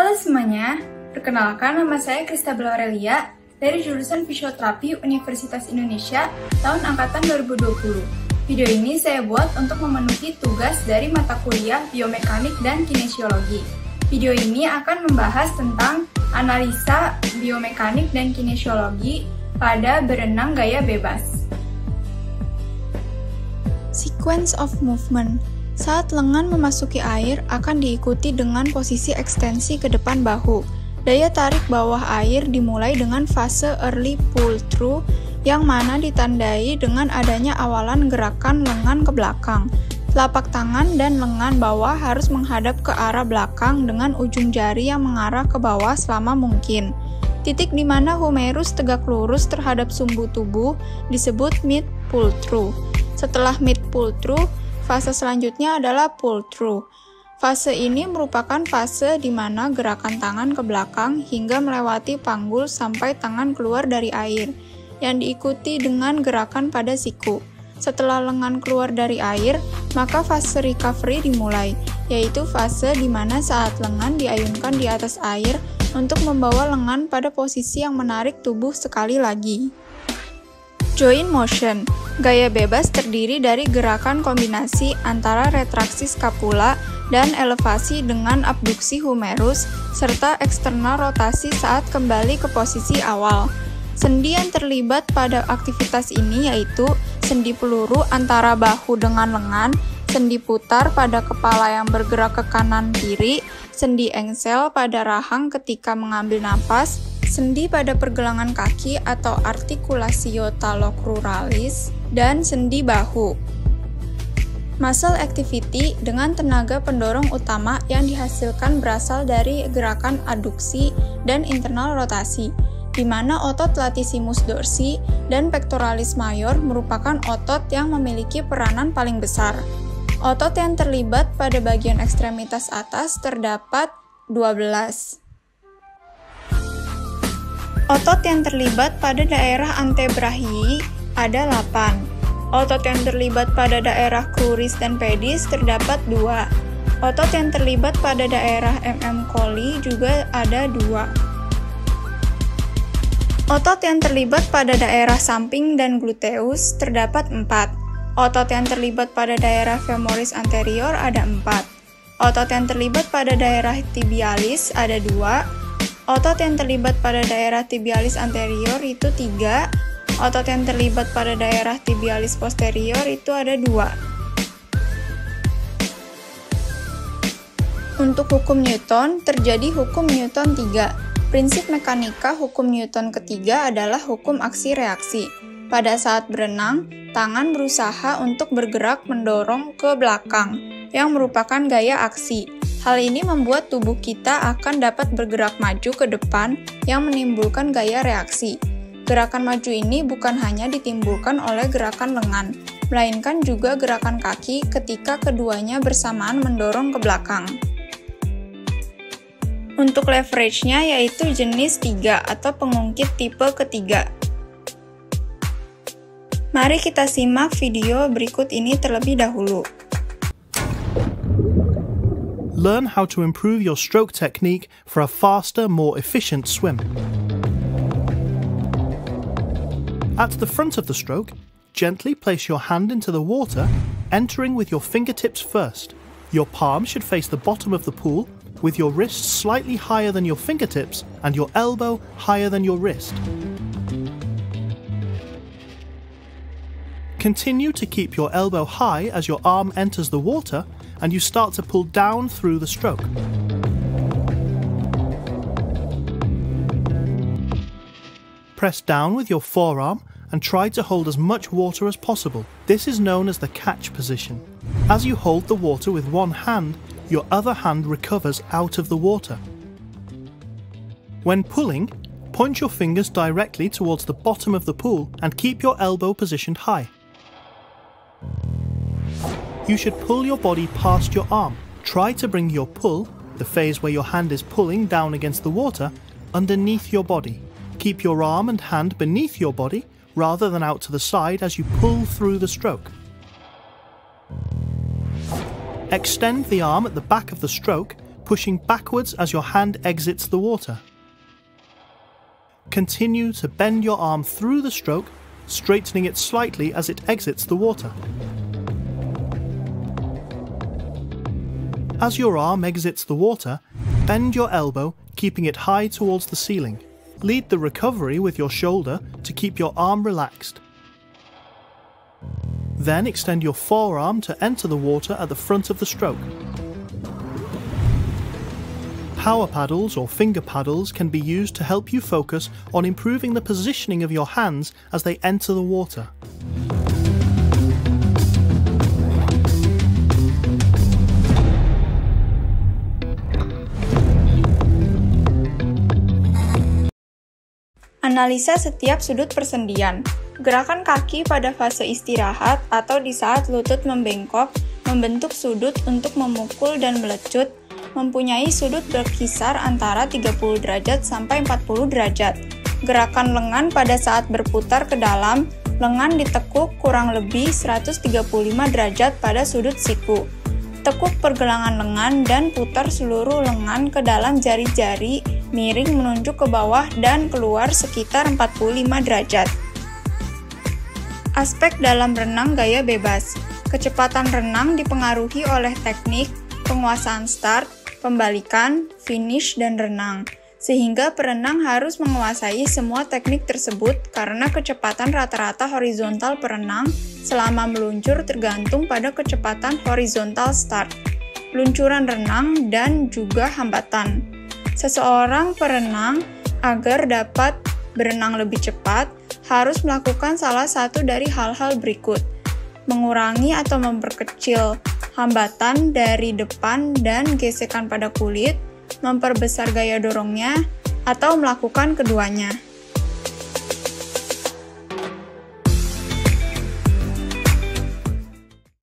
Halo semuanya, perkenalkan nama saya Kristabel Aurelia dari jurusan Fisioterapi Universitas Indonesia tahun angkatan 2020. Video ini saya buat untuk memenuhi tugas dari mata kuliah Biomekanik dan Kinesiologi. Video ini akan membahas tentang analisa biomekanik dan kinesiologi pada berenang gaya bebas. Sequence of movement. Saat lengan memasuki air akan diikuti dengan posisi ekstensi ke depan bahu. Daya tarik bawah air dimulai dengan fase early pull through yang mana ditandai dengan adanya awalan gerakan lengan ke belakang. Telapak tangan dan lengan bawah harus menghadap ke arah belakang dengan ujung jari yang mengarah ke bawah selama mungkin. Titik di mana humerus tegak lurus terhadap sumbu tubuh disebut mid pull through. Setelah mid pull through, fase selanjutnya adalah pull through. Fase ini merupakan fase di mana gerakan tangan ke belakang hingga melewati panggul sampai tangan keluar dari air, yang diikuti dengan gerakan pada siku. Setelah lengan keluar dari air, maka fase recovery dimulai, yaitu fase di mana saat lengan diayunkan di atas air untuk membawa lengan pada posisi yang menarik tubuh sekali lagi. Joint motion. Gaya bebas terdiri dari gerakan kombinasi antara retraksi skapula dan elevasi dengan abduksi humerus, serta eksternal rotasi saat kembali ke posisi awal. Sendi yang terlibat pada aktivitas ini yaitu sendi peluru antara bahu dengan lengan, sendi putar pada kepala yang bergerak ke kanan-kiri, sendi engsel pada rahang ketika mengambil napas, sendi pada pergelangan kaki atau articulatio talocruralis, dan sendi bahu. Muscle activity dengan tenaga pendorong utama yang dihasilkan berasal dari gerakan aduksi dan internal rotasi, di mana otot latissimus dorsi dan pectoralis major merupakan otot yang memiliki peranan paling besar. Otot yang terlibat pada bagian ekstremitas atas terdapat 12. Otot yang terlibat pada daerah antebrachii ada 8. Otot yang terlibat pada daerah cruris dan pedis terdapat 2. Otot yang terlibat pada daerah coli juga ada 2. Otot yang terlibat pada daerah samping dan gluteus terdapat 4. Otot yang terlibat pada daerah femoris anterior ada 4. Otot yang terlibat pada daerah tibialis ada 2. Otot yang terlibat pada daerah tibialis anterior itu 3. Otot yang terlibat pada daerah tibialis posterior itu ada 2. Untuk hukum Newton, terjadi hukum Newton 3. Prinsip mekanika hukum Newton ketiga adalah hukum aksi-reaksi. Pada saat berenang, tangan berusaha untuk bergerak mendorong ke belakang, yang merupakan gaya aksi. Hal ini membuat tubuh kita akan dapat bergerak maju ke depan yang menimbulkan gaya reaksi. Gerakan maju ini bukan hanya ditimbulkan oleh gerakan lengan, melainkan juga gerakan kaki ketika keduanya bersamaan mendorong ke belakang. Untuk leverage-nya yaitu jenis 3 atau pengungkit tipe ketiga. Mari kita simak video berikut ini terlebih dahulu. Learn how to improve your stroke technique for a faster, more efficient swim. At the front of the stroke, gently place your hand into the water, entering with your fingertips first. Your palm should face the bottom of the pool, with your wrist slightly higher than your fingertips and your elbow higher than your wrist. Continue to keep your elbow high as your arm enters the water and you start to pull down through the stroke. Press down with your forearm and try to hold as much water as possible. This is known as the catch position. As you hold the water with one hand, your other hand recovers out of the water. When pulling, point your fingers directly towards the bottom of the pool and keep your elbow positioned high. You should pull your body past your arm. Try to bring your pull, the phase where your hand is pulling down against the water, underneath your body. Keep your arm and hand beneath your body rather than out to the side as you pull through the stroke. Extend the arm at the back of the stroke pushing backwards as your hand exits the water. Continue to bend your arm through the stroke, straightening it slightly as it exits the water. As your arm exits the water, bend your elbow, keeping it high towards the ceiling. Lead the recovery with your shoulder to keep your arm relaxed. Then extend your forearm to enter the water at the front of the stroke. Power paddles or finger paddles can be used to help you focus on improving the positioning of your hands as they enter the water. Analisa setiap sudut persendian. Gerakan kaki pada fase istirahat atau di saat lutut membengkok membentuk sudut untuk memukul dan melecut, mempunyai sudut berkisar antara 30 derajat sampai 40 derajat. Gerakan lengan pada saat berputar ke dalam, lengan ditekuk kurang lebih 135 derajat pada sudut siku. Tekuk pergelangan lengan dan putar seluruh lengan ke dalam jari-jari, miring menunjuk ke bawah dan keluar sekitar 45 derajat. Aspek dalam renang gaya bebas. Kecepatan renang dipengaruhi oleh teknik, penguasaan start, pembalikan, finish, dan renang. Sehingga perenang harus menguasai semua teknik tersebut karena kecepatan rata-rata horizontal perenang selama meluncur tergantung pada kecepatan horizontal start, luncuran renang, dan juga hambatan. Seseorang perenang agar dapat berenang lebih cepat harus melakukan salah satu dari hal-hal berikut: mengurangi atau memperkecil hambatan dari depan dan gesekan pada kulit, memperbesar gaya dorongnya, atau melakukan keduanya.